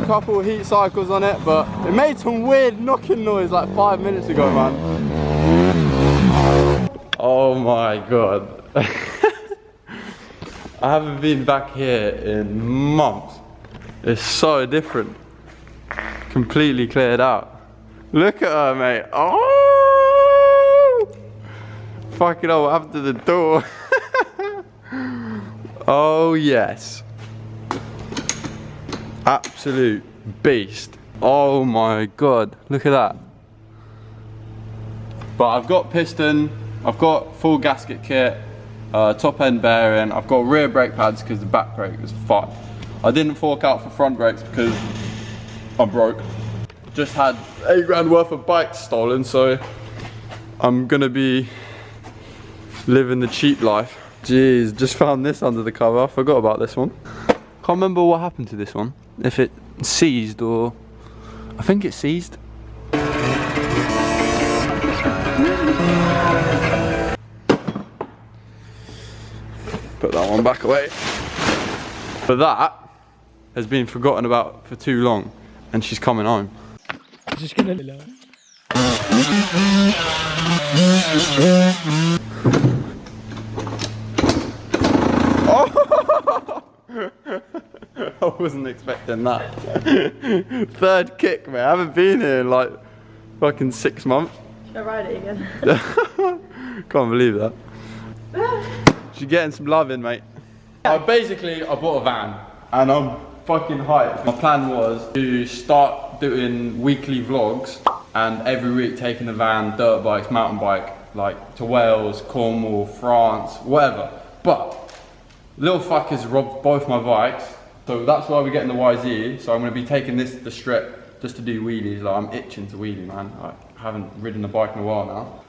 couple of heat cycles on it, but it made some weird knocking noise like 5 minutes ago, man. Oh my god. I haven't been back here in months. It's so different. Completely cleared out. Look at her, mate. Oh! Fucking hell, what happened to the door? Oh yes. Absolute beast. Oh my god, look at that. But I've got piston, I've got full gasket kit, top end bearing, I've got rear brake pads because the back brake was fucked. I didn't fork out for front brakes because I'm broke. Just had 8 grand worth of bikes stolen, so I'm gonna be living the cheap life. Jeez, just found this under the cover, I forgot about this one. Can't remember what happened to this one. If it seized or... I think it seized. Put that one back away. But that has been forgotten about for too long, and she's coming home. I'm just gonna... Oh! I wasn't expecting that. Third kick, man. I haven't been here in like fucking 6 months. Should I ride it again? Can't believe that. She's getting some love in, mate. I bought a van and I'm fucking hyped. My plan was to start doing weekly vlogs and every week taking the van, dirt bikes, mountain bike, like to Wales, Cornwall, France, whatever. But little fuckers robbed both my bikes, so that's why we're getting the YZ. So I'm going to be taking this to the strip just to do wheelies. Like, I'm itching to wheelie, man. I haven't ridden a bike in a while now.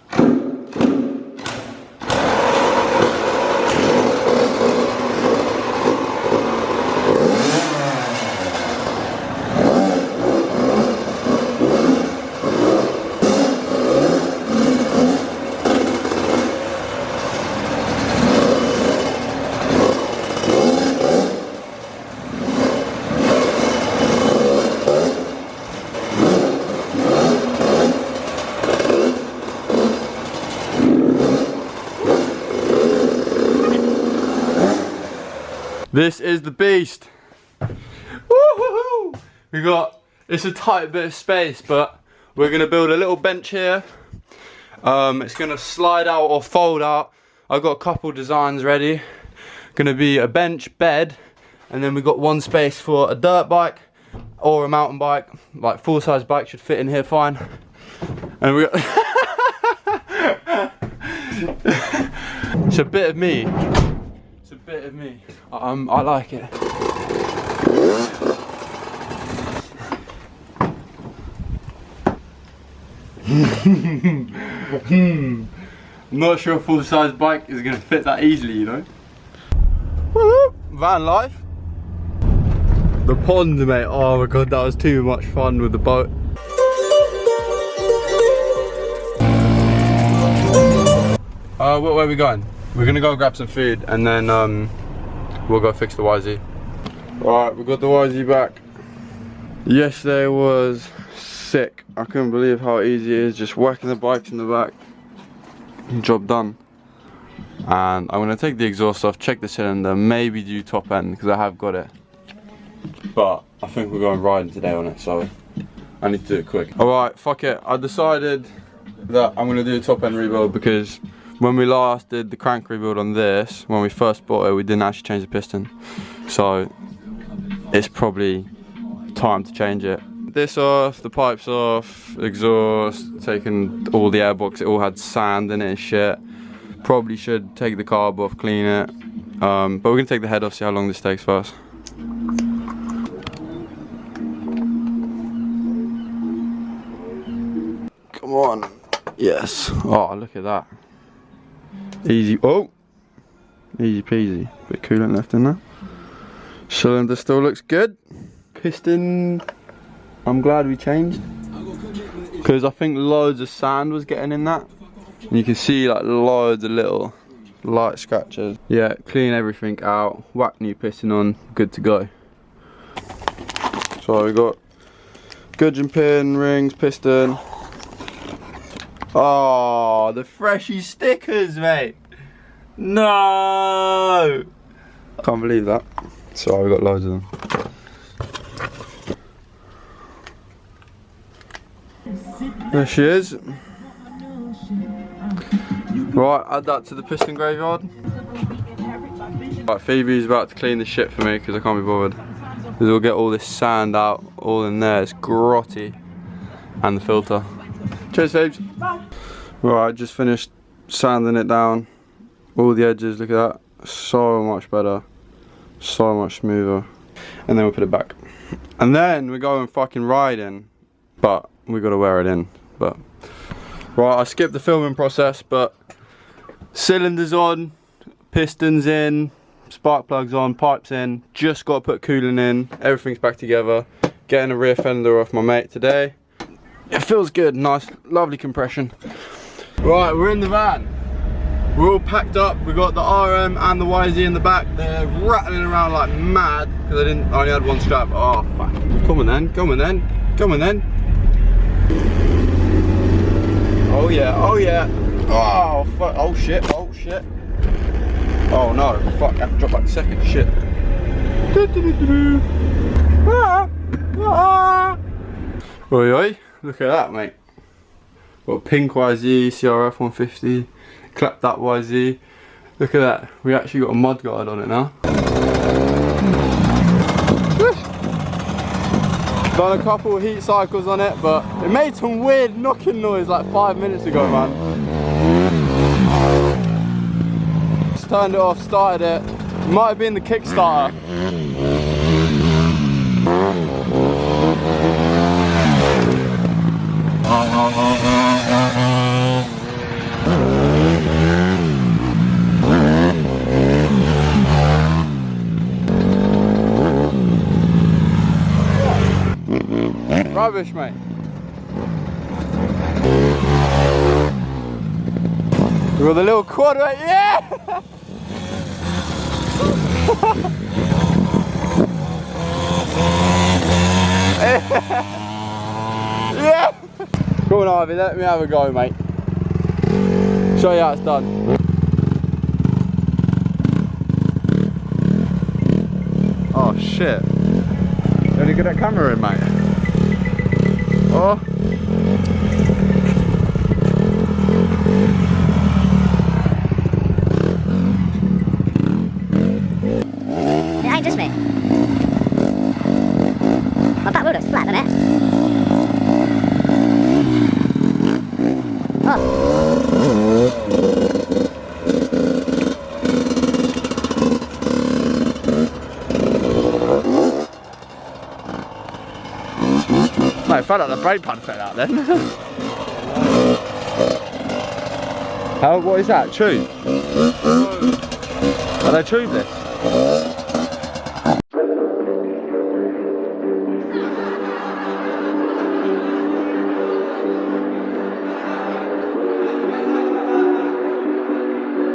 This is the beast. Woo-hoo-hoo! It's a tight bit of space, but we're gonna build a little bench here. It's gonna slide out or fold out. I've got a couple designs ready. Gonna be a bench, bed, and then we've got one space for a dirt bike or a mountain bike. Like full-size bike should fit in here fine. And we got it's a bit of me. It's a bit of me. I like it. Not sure a full-size bike is gonna fit that easily, you know. Woo-hoo. Van life. The pond, mate. Oh my god, that was too much fun with the boat. Where are we going? We're gonna go grab some food and then we'll go fix the YZ. Alright, we got the YZ back. Yesterday was sick. I couldn't believe how easy it is just whacking the bikes in the back. Job done. And I'm gonna take the exhaust off, check the cylinder, maybe do top end because I have got it. But I think we're going riding today on it, so I need to do it quick. Alright, fuck it. I decided that I'm gonna do a top end rebuild because when we last did the crank rebuild on this, when we first bought it, we didn't actually change the piston. So it's probably time to change it. This off, the pipes off, exhaust, taking all the airbox, it all had sand in it and shit. Probably should take the carb off, clean it. But we're gonna take the head off, see how long this takes first. Come on. Yes. Oh, look at that. Easy. Oh! Easy peasy. Bit coolant left in there. Cylinder still looks good. Piston, I'm glad we changed. Because I think loads of sand was getting in that. And you can see like loads of little light scratches. Yeah, clean everything out. Whack new piston on. Good to go. So we got gudgeon pin, rings, piston. Oh, the freshy stickers, mate. No! I can't believe that. So we got loads of them. There she is. Right, add that to the piston graveyard. Right, Phoebe's about to clean the shit for me because I can't be bothered. Because we'll get all this sand out, all in there. It's grotty. And the filter. Cheers, Phoebes. Right, just finished sanding it down. All the edges, look at that. So much better. So much smoother. And then we'll put it back. And then we're going fucking riding. But we gotta wear it in. But right, I skipped the filming process, but cylinders on, pistons in, spark plugs on, pipes in, just got to put cooling in, everything's back together. Getting a rear fender off my mate today. It feels good, nice, lovely compression. Right, we're in the van. We're all packed up. We got the RM and the YZ in the back. They're rattling around like mad because I only had one strap. Oh fuck. Come on then, come on then, come on then. Oh yeah, oh yeah. Oh fuck, oh shit, oh shit. Oh no, fuck, I have to drop back a second, shit. Oi oi, look at that, mate. Got pink YZ, CRF 150, clapped that YZ. Look at that, we actually got a mud guard on it now. Done a couple of heat cycles on it, but it made some weird knocking noise like 5 minutes ago, man. Just turned it off, started it. Might have been the Kickstarter. Rubbish, mate. We got the little quad, right? Yeah! Yeah! Come on, Ivy, let me have a go, mate. Show you how it's done. Oh shit. You only get that camera in, mate. Oh. Behind just me. My back wheel looks flat, doesn't it? Oh. Mate, felt like the brake pad fell out then. What is that? Tube? Are they tubeless?